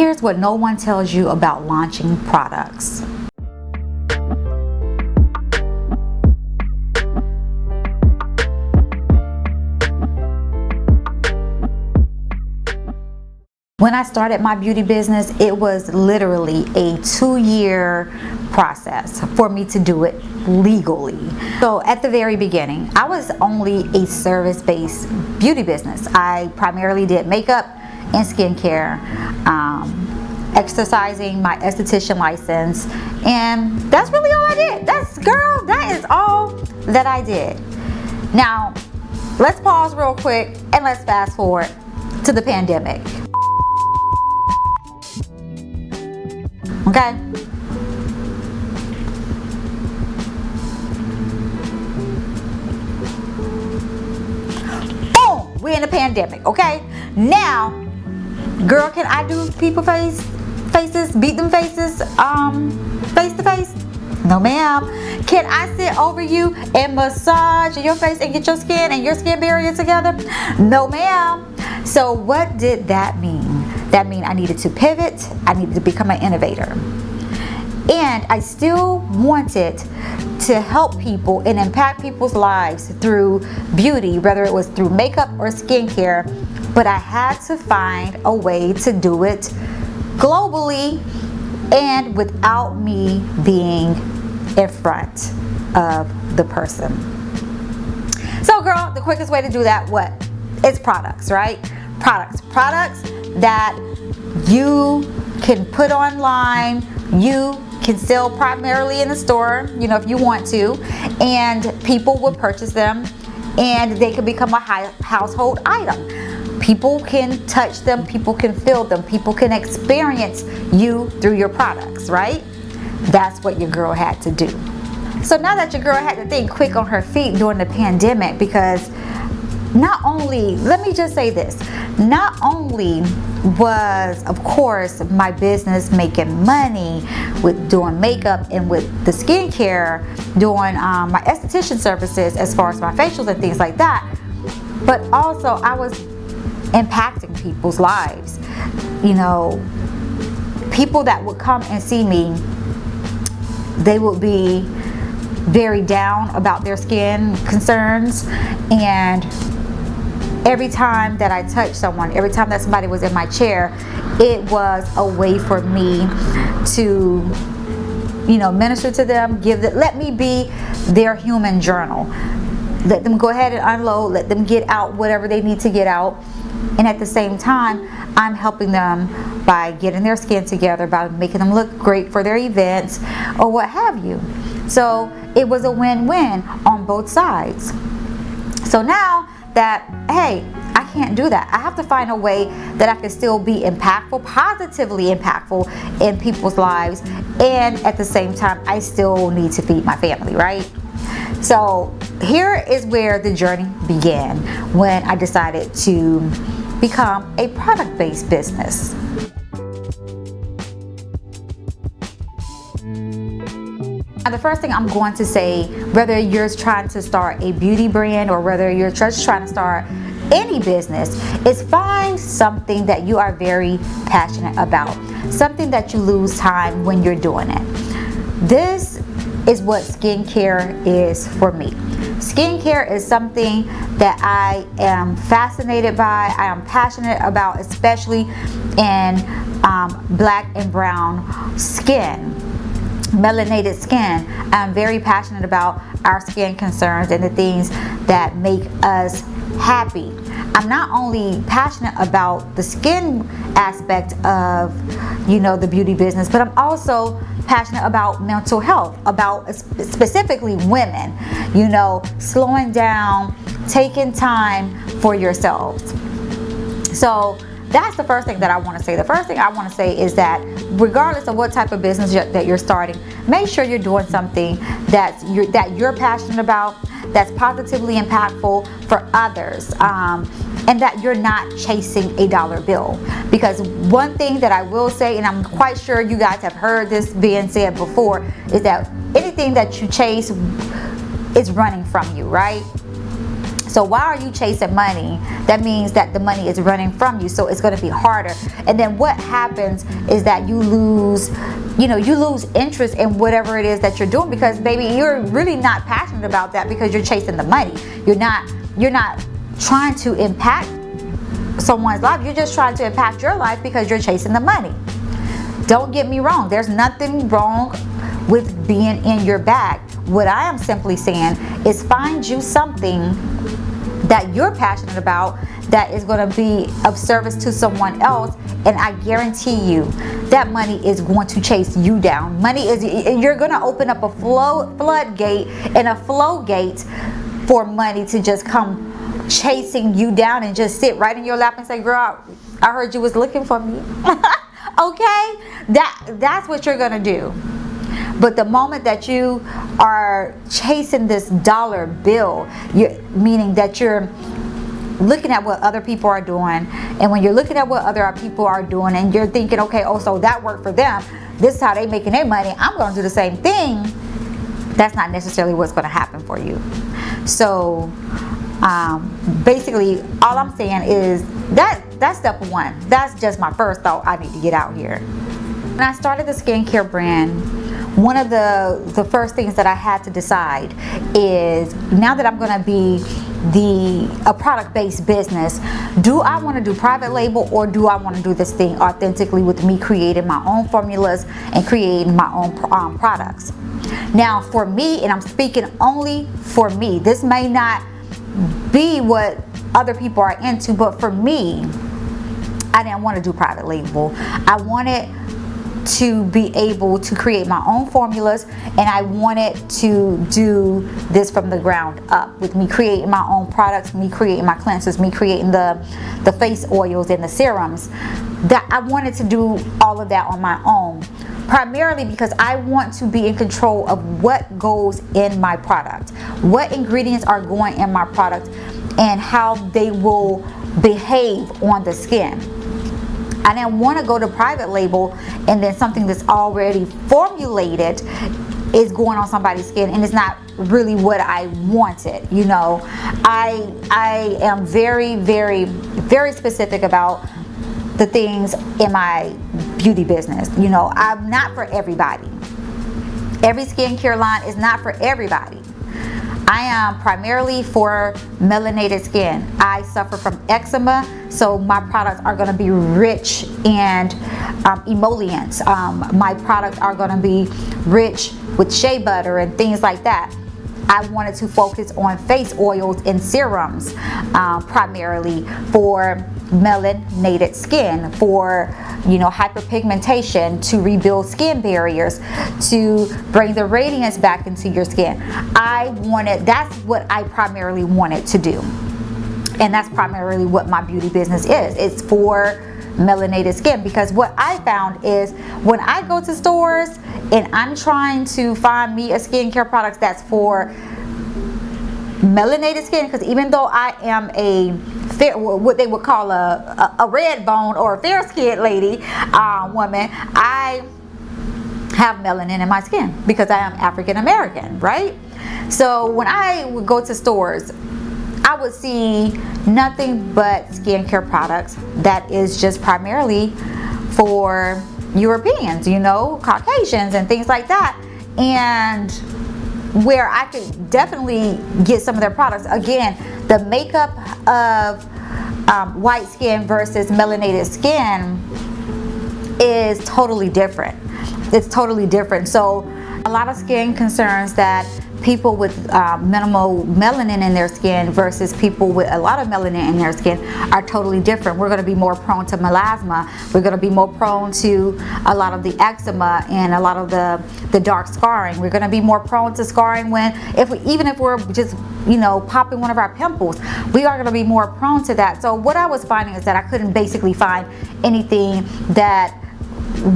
Here's what no one tells you about launching products. When I started my beauty business, it was literally a 2-year process for me to do it legally. So at the very beginning, I was only a service-based beauty business. I primarily did makeup and skincare, exercising my esthetician license, and that's really all I did. That is all that I did. Now, let's pause real quick and let's fast forward to the pandemic. Okay. Boom! We're in a pandemic, okay? Now, girl, can I do people faces, beat them faces, face to face? No, ma'am. Can I sit over you and massage your face and get your skin and your skin barrier together? No, ma'am. So what did that mean? That means I needed to pivot. I needed to become an innovator. And I still wanted to help people and impact people's lives through beauty, whether it was through makeup or skincare. But I had to find a way to do it globally and without me being in front of the person. So girl, the quickest way to do that, what? It's products, right? Products that you can put online, you can sell primarily in the store, if you want to, and people will purchase them and they can become a household item. People can touch them, people can feel them, people can experience you through your products, right? That's what your girl had to do. So now that your girl had to think quick on her feet during the pandemic, because let me just say this, not only was, of course, my business making money with doing makeup and with the skincare, doing my esthetician services as far as my facials and things like that, but also I was impacting people's lives. People that would come and see me, they would be very down about their skin concerns, and every time that I touched someone, every time that somebody was in my chair, it was a way for me to, minister to them, let me be their human journal. Let them go ahead and unload, let them get out whatever they need to get out. And at the same time, I'm helping them by getting their skin together, by making them look great for their events or what have you. So it was a win-win on both sides. So now that, hey, I can't do that. I have to find a way that I can still be impactful, positively impactful in people's lives, and at the same time, I still need to feed my family, right? So here is where the journey began, when I decided to become a product-based business. Now, the first thing I'm going to say, whether you're trying to start a beauty brand or whether you're just trying to start any business, is find something that you are very passionate about, something that you lose time when you're doing it. This is what skincare is for me. Skincare is something that I am fascinated by, I am passionate about, especially in black and brown skin. Melanated skin. I'm very passionate about our skin concerns and the things that make us happy. I'm not only passionate about the skin aspect of, the beauty business, but I'm also passionate about mental health, about specifically women, slowing down, taking time for yourselves. So that's the first thing that I want to say. The first thing I want to say is that regardless of what type of business that you're starting, make sure you're doing something that you're passionate about, that's positively impactful for others, and that you're not chasing a dollar bill. Because one thing that I will say, and I'm quite sure you guys have heard this being said before, is that anything that you chase is running from you, right? So why are you chasing money? That means that the money is running from you, so it's going to be harder. And then what happens is that you lose interest in whatever it is that you're doing, because baby, you're really not passionate about that because you're chasing the money. You're not trying to impact someone's life. You're just trying to impact your life because you're chasing the money. Don't get me wrong. There's nothing wrong with being in your bag. What I am simply saying is find you something that you're passionate about that is going to be of service to someone else, and I guarantee you that money is going to chase you down. You're going to open up a floodgate and a flow gate for money to just come chasing you down and just sit right in your lap and say, girl, I heard you was looking for me. Okay, that's what you're going to do. But the moment that you are chasing this dollar bill, meaning that you're looking at what other people are doing, and when you're looking at what other people are doing and you're thinking, okay, oh, so that worked for them, this is how they making their money, I'm going to do the same thing, that's not necessarily what's going to happen for you. So basically all I'm saying is that's step one. That's just my first thought I need to get out here. When I started the skincare brand, one of the first things that I had to decide is, now that I'm going to be a product-based business, do I want to do private label, or do I want to do this thing authentically with me creating my own formulas and creating my own products? Now for me, and I'm speaking only for me, this may not be what other people are into, but for me, I didn't want to do private label. I wanted to be able to create my own formulas, and I wanted to do this from the ground up, with me creating my own products, me creating my cleansers, me creating the face oils and the serums. That I wanted to do all of that on my own, primarily because I want to be in control of what goes in my product, what ingredients are going in my product, and how they will behave on the skin. I didn't want to go to private label and then something that's already formulated is going on somebody's skin and it's not really what I wanted. You know, I am very, very, very specific about the things in my beauty business. You know, I'm not for everybody. Every skincare line is not for everybody. I am primarily for melanated skin. I suffer from eczema, so my products are going to be rich and emollients. My products are going to be rich with shea butter and things like that. I wanted to focus on face oils and serums, primarily for melanated skin, for hyperpigmentation, to rebuild skin barriers, to bring the radiance back into your skin. That's what I primarily wanted to do, and that's primarily what my beauty business is. It's for melanated skin, because what I found is when I go to stores and I'm trying to find me a skincare product that's for melanated skin, because even though I am a fair, what they would call a red bone or a fair skinned lady, woman, I have melanin in my skin because I am African American, right? So when I would go to stores, I would see nothing but skincare products that is just primarily for Europeans, Caucasians and things like that. And where I could definitely get some of their products, again, the makeup of white skin versus melanated skin is totally different. It's totally different. So a lot of skin concerns that people with minimal melanin in their skin versus people with a lot of melanin in their skin are totally different. We're going to be more prone to melasma. We're going to be more prone to a lot of the eczema and a lot of the dark scarring. We're going to be more prone to scarring even if we're just popping one of our pimples. We are going to be more prone to that. So what I was finding is that I couldn't basically find anything that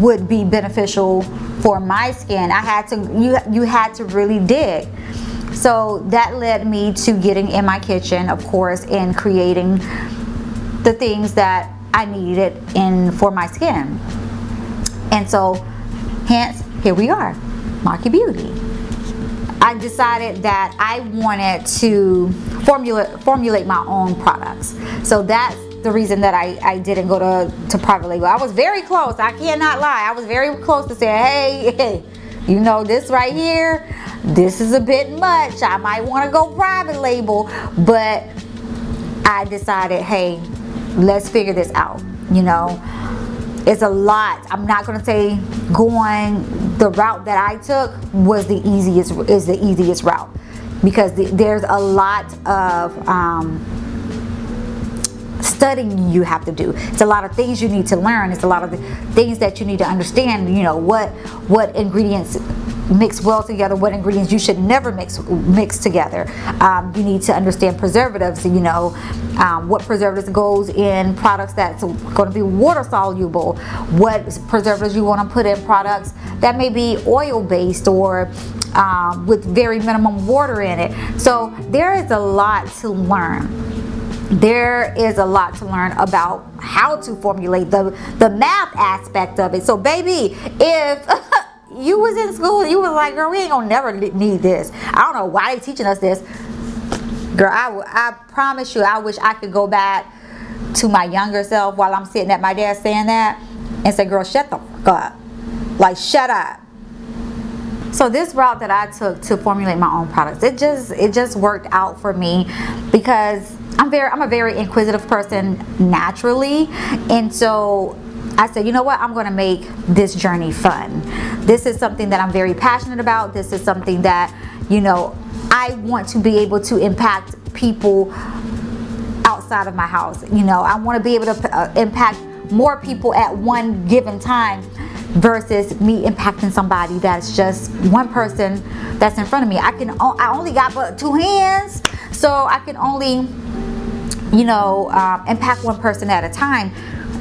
would be beneficial for my skin. You had to really dig. So that led me to getting in my kitchen, of course, and creating the things that I needed for my skin. And so hence here we are, Makei Beauty. I decided that I wanted to formulate my own products. So that's the reason that I didn't go to private label. I was very close. I cannot lie. I was very close to saying, hey, you know, this right here, this is a bit much. I might want to go private label. But I decided, hey, let's figure this out. You know, it's a lot. I'm not going to say going the route that I took was the easiest route, because there's a lot of studying you have to do. It's a lot of things you need to learn. It's a lot of things that you need to understand. You know, what ingredients mix well together, what ingredients you should never mix together. You need to understand preservatives. You know, what preservatives goes in products that's going to be water soluble, what preservatives you want to put in products that may be oil based or with very minimum water in it. So there is a lot to learn. There is a lot to learn about how to formulate the math aspect of it. So baby, if you was in school, you was like, girl, we ain't gonna never need this. I don't know why they teaching us this. Girl, I promise you, I wish I could go back to my younger self while I'm sitting at my desk saying that and say, girl, shut the fuck up. Like, shut up. So this route that I took to formulate my own products, it just worked out for me, because I'm a very inquisitive person naturally, and so I said, you know what, I'm going to make this journey fun. This is something that I'm very passionate about. This is something that, you know, I want to be able to impact people outside of my house. You know, I want to be able to impact more people at one given time versus me impacting somebody that's just one person that's in front of me. I only got but 2 hands, so I can only, you know, impact one person at a time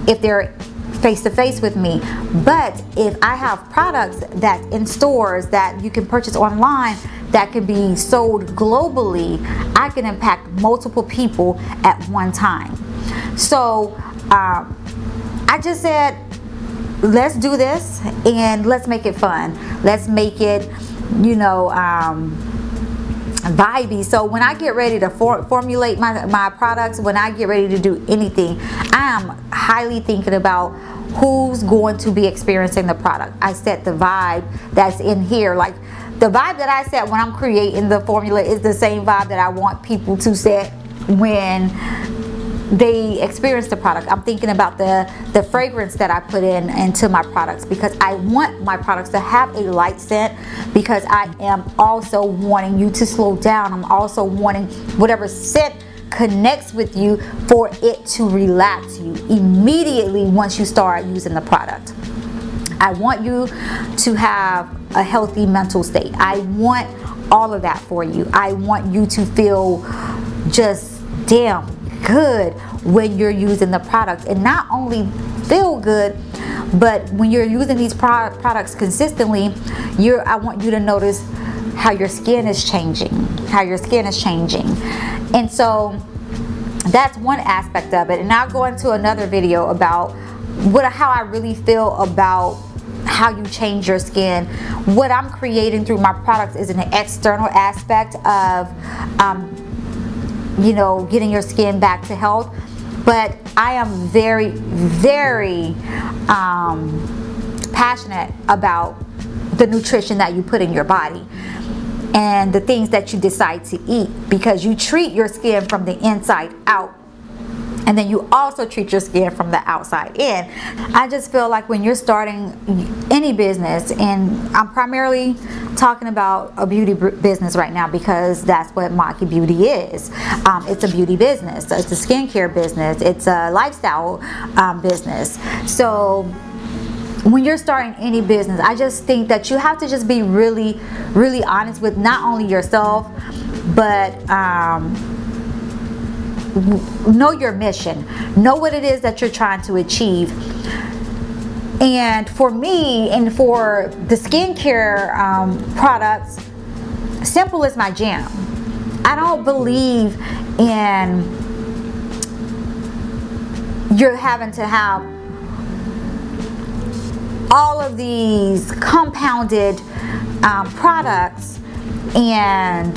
if they're face to face with me. But if I have products that in stores that you can purchase online that can be sold globally, I can impact multiple people at one time. So I just said, let's do this and let's make it fun. Let's make it, you know, vibey. So when I get ready to formulate my products, when I get ready to do anything, I am highly thinking about who's going to be experiencing the product. I set the vibe that's in here. Like, the vibe that I set when I'm creating the formula is the same vibe that I want people to set when they experience the product. I'm thinking about the fragrance that I put into my products, because I want my products to have a light scent, because I am also wanting you to slow down. I'm also wanting whatever scent connects with you for it to relax you immediately once you start using the product. I want you to have a healthy mental state. I want all of that for you. I want you to feel just damn good when you're using the product, and not only feel good, but when you're using these products consistently, I want you to notice how your skin is changing, and so that's one aspect of it. And I'll go into another video about how I really feel about how you change your skin. What I'm creating through my products is an external aspect of you know, getting your skin back to health, but I am very, very passionate about the nutrition that you put in your body and the things that you decide to eat, because you treat your skin from the inside out, and then you also treat your skin from the outside in. I just feel like when you're starting any business, and I'm primarily talking about a beauty business right now because that's what Makei Beauty is. It's a beauty business, it's a skincare business, it's a lifestyle business. So when you're starting any business, I just think that you have to just be really, really honest with not only yourself, but know your mission, know what it is that you're trying to achieve. And for me, and for the skincare products, simple is my jam. I don't believe in you're having to have all of these compounded products and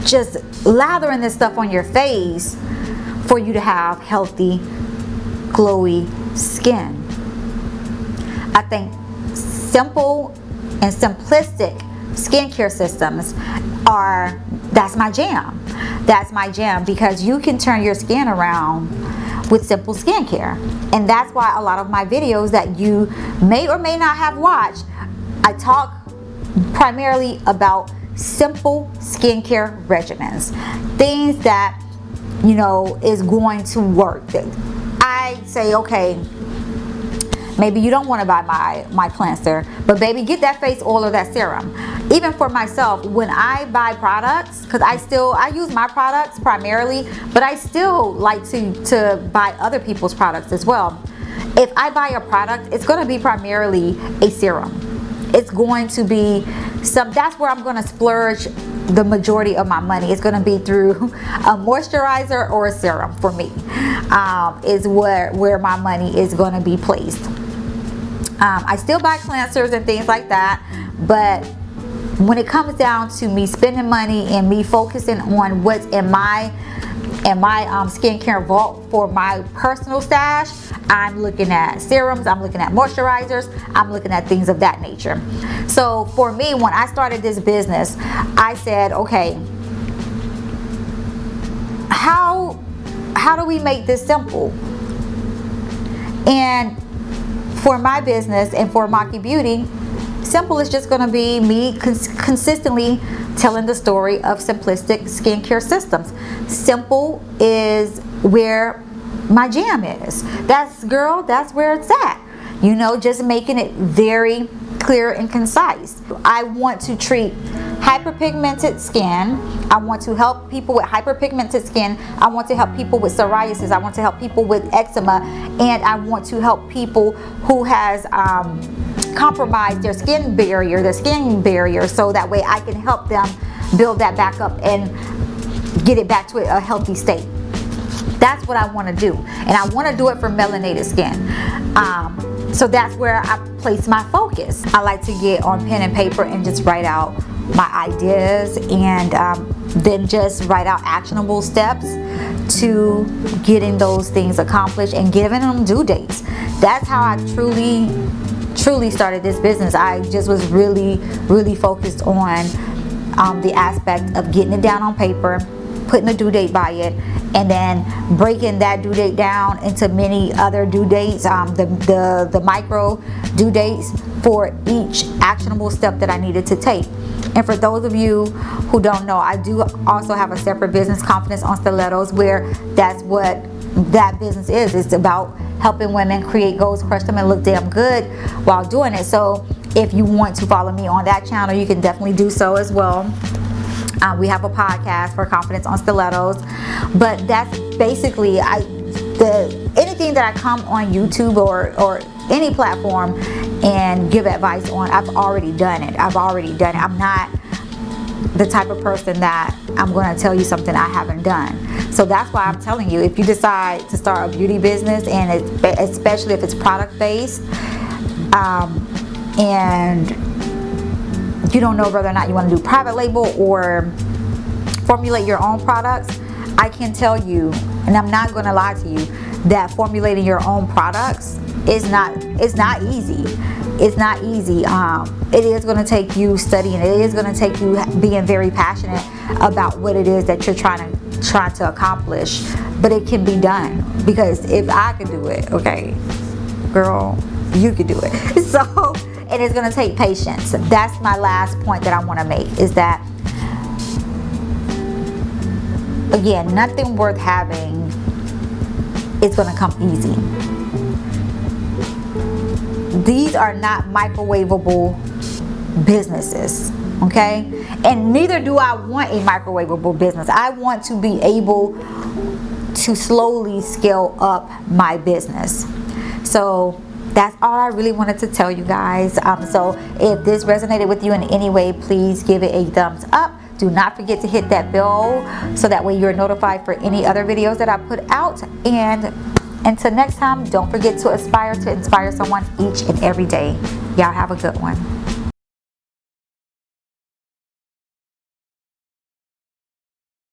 just lathering this stuff on your face for you to have healthy, glowy skin. I think simple and simplistic skincare systems that's my jam. That's my jam, because you can turn your skin around with simple skincare. And that's why a lot of my videos that you may or may not have watched, I talk primarily about simple skincare regimens, things that is going to work. I say, okay, maybe you don't want to buy my cleanser, but baby, get that face oil or that serum. Even for myself, when I buy products, because I use my products primarily, but I still like to buy other people's products as well. If I buy a product, it's going to be primarily a serum. It's going to be that's where I'm going to splurge the majority of my money. It's going to be through a moisturizer or a serum for me, is where my money is going to be placed. I still buy cleansers and things like that, but when it comes down to me spending money and me focusing on what's in my skincare vault for my personal stash, I'm looking at serums, I'm looking at moisturizers, I'm looking at things of that nature. So for me, when I started this business, I said, okay, how do we make this simple? And for my business and for Makei Beauty, simple is just going to be me consistently telling the story of simplistic skincare systems. Simple is where my jam is. That's where it's at. Just making it very clear and concise. I want to treat hyperpigmented skin. I want to help people with hyperpigmented skin. I want to help people with psoriasis. I want to help people with eczema, and I want to help people who has compromised their skin barrier, so that way I can help them build that back up and get it back to a healthy state. That's what I want to do, and I want to do it for melanated skin. So that's where I place my focus. I like to get on pen and paper and just write out my ideas, and then just write out actionable steps to getting those things accomplished and giving them due dates. That's how I truly started this business. I just was really focused on the aspect of getting it down on paper, putting a due date by it, and then breaking that due date down into many other due dates, the micro due dates for each actionable step that I needed to take. And for those of you who don't know, I do also have a separate business, Confidence on Stilettos, where that's what that business is. It's about helping women create goals, crush them, and look damn good while doing it. So if you want to follow me on that channel, you can definitely do so as well. We have a podcast for Confidence on Stilettos, but that's basically anything that I come on YouTube or any platform and give advice on, I've already done it. I'm not the type of person that I'm going to tell you something I haven't done. So that's why I'm telling you, if you decide to start a beauty business, and especially if it's product based, and you don't know whether or not you want to do private label or formulate your own products, I can tell you, and I'm not going to lie to you, that formulating your own products is not easy. It's not easy. It is going to take you studying. It is going to take you being very passionate about what it is that you're trying to accomplish. But it can be done, because if I could do it, okay, girl, you could do it. So, and it's going to take patience. That's my last point that I want to make, is that, again, nothing worth having is going to come easy. These are not microwavable businesses, okay? And neither do I want a microwavable business. I want to be able to slowly scale up my business. So that's all I really wanted to tell you guys. So if this resonated with you in any way, please give it a thumbs up. Do not forget to hit that bell so that way you're notified for any other videos that I put out. And until next time, don't forget to aspire to inspire someone each and every day. Y'all have a good one.